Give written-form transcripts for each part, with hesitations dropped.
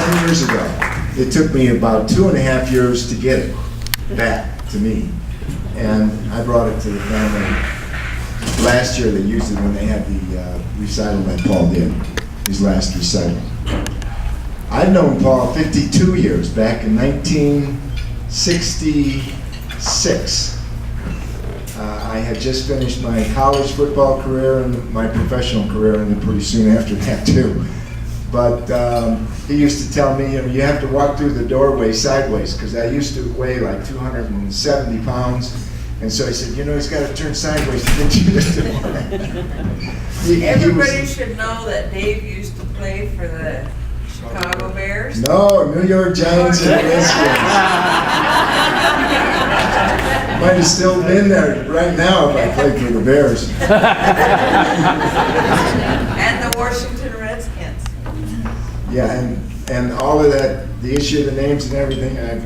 7 years ago. It took me about 2.5 years to get it back to me. And I brought it to the family. Last year they used it when they had the recital that Paul did, his last recital. I've known Paul 52 years, back in 1966. I had just finished my college football career and my professional career, and then pretty soon after that too. But he used to tell me, you have to walk through the doorway sideways, because I used to weigh like 270 pounds. And so he said, he's got to turn sideways to get you the door. Everybody should know that Dave used to play for the Chicago Bears. No, New York Giants and Redskins. Might have still been there right now if I played for the Bears. And the Washington Redskins. Yeah, and all of that, the issue of the names and everything, I've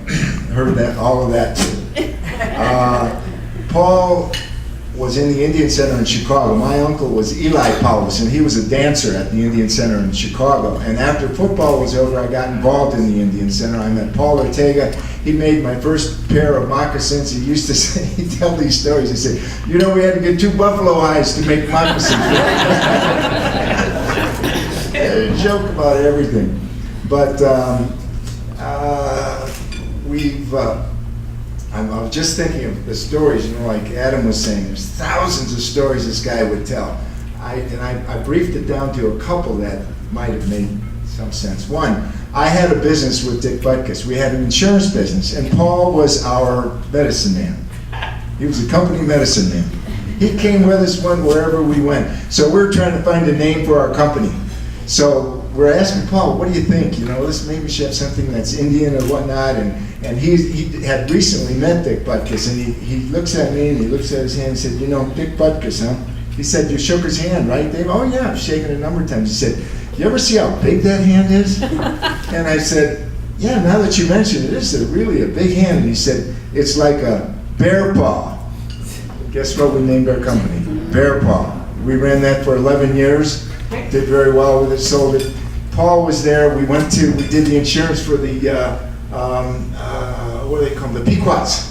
heard all of that too. Paul was in the Indian Center in Chicago. My uncle was Eli Paulus, and he was a dancer at the Indian Center in Chicago. And after football was over, I got involved in the Indian Center. I met Paul Ortega. He made my first pair of moccasins. He used to say, he'd tell these stories. He'd say, we had to get 2 buffalo hides to make moccasins. They joke about everything. But I was just thinking of the stories, like Adam was saying, there's thousands of stories this guy would tell. I briefed it down to a couple that might have made some sense. One, I had a business with Dick Butkus. We had an insurance business, and Paul was our medicine man. He was a company medicine man. He came with us wherever we went. So we're trying to find a name for our company. So we're asking Paul, what do you think? This maybe should have something that's Indian or whatnot. And he had recently met Dick Butkus, and he looks at me and he looks at his hand and said, Dick Butkus, huh? He said, you shook his hand, right, Dave? Oh yeah, I've shaken it a number of times. He said, you ever see how big that hand is? And I said, yeah, now that you mention it, it's really a big hand. And he said, it's like a bear paw. Guess what we named our company? Bear Paw. We ran that for 11 years, did very well with it, sold it. Paul was there. We did the insurance for the, what do they call them? The Pequots.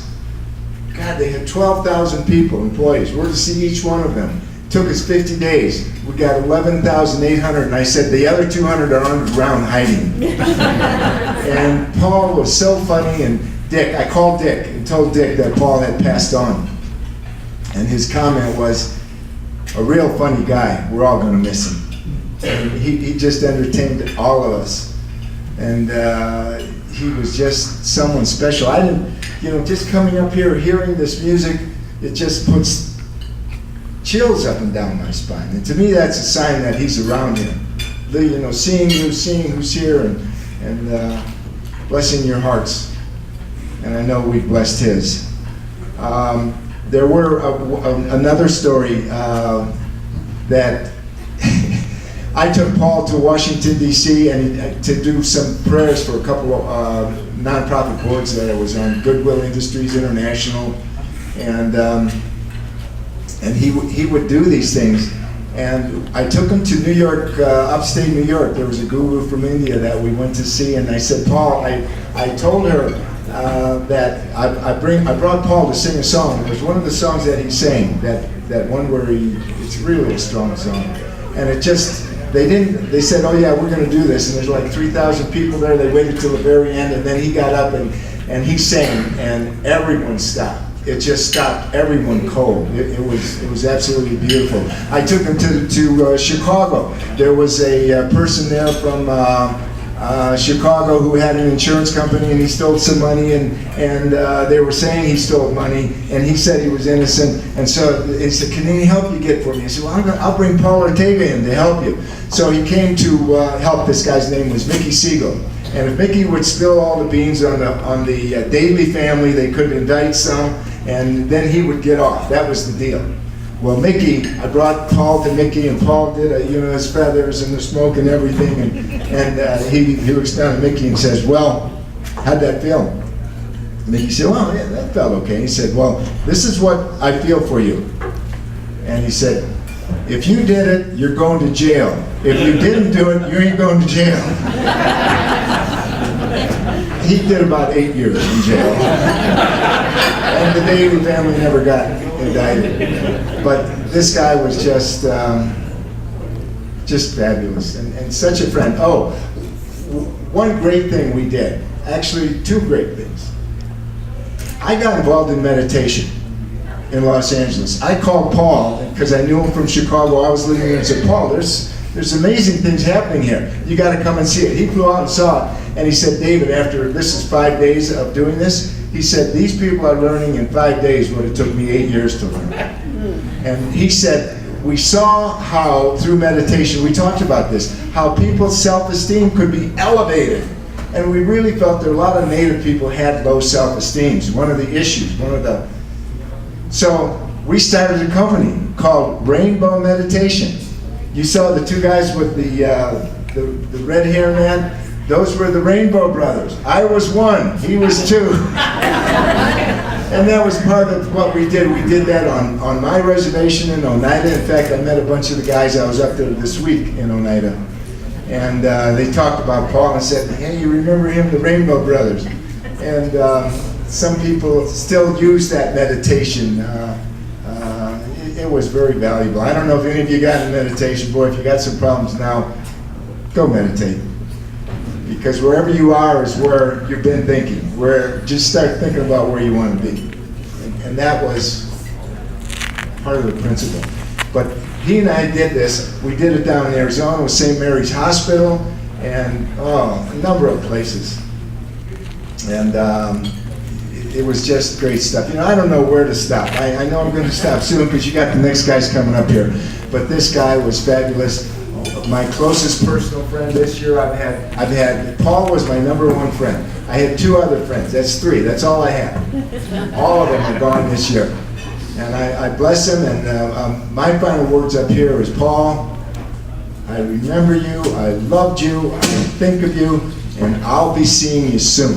God, they had 12,000 people, employees. We're to see each one of them. It took us 50 days. We got 11,800, and I said, the other 200 are underground hiding. And Paul was so funny, and I called Dick and told Dick that Paul had passed on. And his comment was, a real funny guy, we're all going to miss him. And he just entertained all of us. And he was just someone special. I didn't, just coming up here, hearing this music, it just puts chills up and down my spine. And to me, that's a sign that he's around here. Seeing who's here, and blessing your hearts. And I know we've blessed his. There were another story that I took Paul to Washington, D.C. and to do some prayers for a couple of nonprofit boards that I was on, Goodwill Industries International, and he would do these things. And I took him to New York, upstate New York. There was a guru from India that we went to see, and I said, Paul, I told her that I brought Paul to sing a song. It was one of the songs that he sang, that one where it's really a strong song. And it just, they said, oh yeah, we're going to do this. And there's like 3,000 people there. They waited till the very end, and then he got up and he sang, and everyone stopped. It just stopped everyone cold. It was absolutely beautiful. I took him to Chicago. There was a person there from Chicago who had an insurance company, and he stole some money, and they were saying he stole money, and he said he was innocent. And so he said, can any help you get for me? I said, well, I'll bring Paul Ortega in to help you. So he came to help. This guy's name was Mickey Siegel. And if Mickey would spill all the beans on the Daly family, they could indict some, and then he would get off. That was the deal. Well, Mickey, I brought Paul to Mickey, and Paul did his feathers and the smoke and everything, and he looks down at Mickey and says, well, how'd that feel? Mickey said, well, yeah, that felt okay. He said, well, this is what I feel for you. And he said, if you did it, you're going to jail. If you didn't do it, you ain't going to jail. he did about 8 years in jail. And the Daly family never got indicted. But this guy was just fabulous and such a friend. Oh, one great thing we did, actually 2 great things. I got involved in meditation in Los Angeles. I called Paul, because I knew him from Chicago. I was living there and said, Paul, there's amazing things happening here. You got to come and see it. He flew out and saw it, and he said, David, after this is 5 days of doing this, he said, these people are learning in 5 days what it took me 8 years to learn. And he said, we saw how, through meditation, we talked about this, how people's self-esteem could be elevated. And we really felt that a lot of Native people had low self-esteem. One of the issues, So we started a company called Rainbow Meditation. You saw the 2 guys with the red hair man? Those were the Rainbow Brothers. I was 1, he was 2. And that was part of what we did. We did that on my reservation in Oneida. In fact, I met a bunch of the guys. I was up there this week in Oneida. And they talked about Paul and said, hey, you remember him, the Rainbow Brothers? And some people still use that meditation. It was very valuable. I don't know if any of you got in meditation. Boy, if you got some problems now, go meditate. Because wherever you are is where you've been thinking. Just start thinking about where you want to be. And that was part of the principle. But he and I did this. We did it down in Arizona with St. Mary's Hospital and a number of places. And it was just great stuff. I don't know where to stop. I know I'm going to stop soon because you got the next guys coming up here. But this guy was fabulous. My closest personal friend this year I've had, Paul was my #1 friend. I had 2 other friends. That's 3. That's all I had. All of them are gone this year. And I bless them, and my final words up here is, Paul, I remember you, I loved you, I think of you, and I'll be seeing you soon.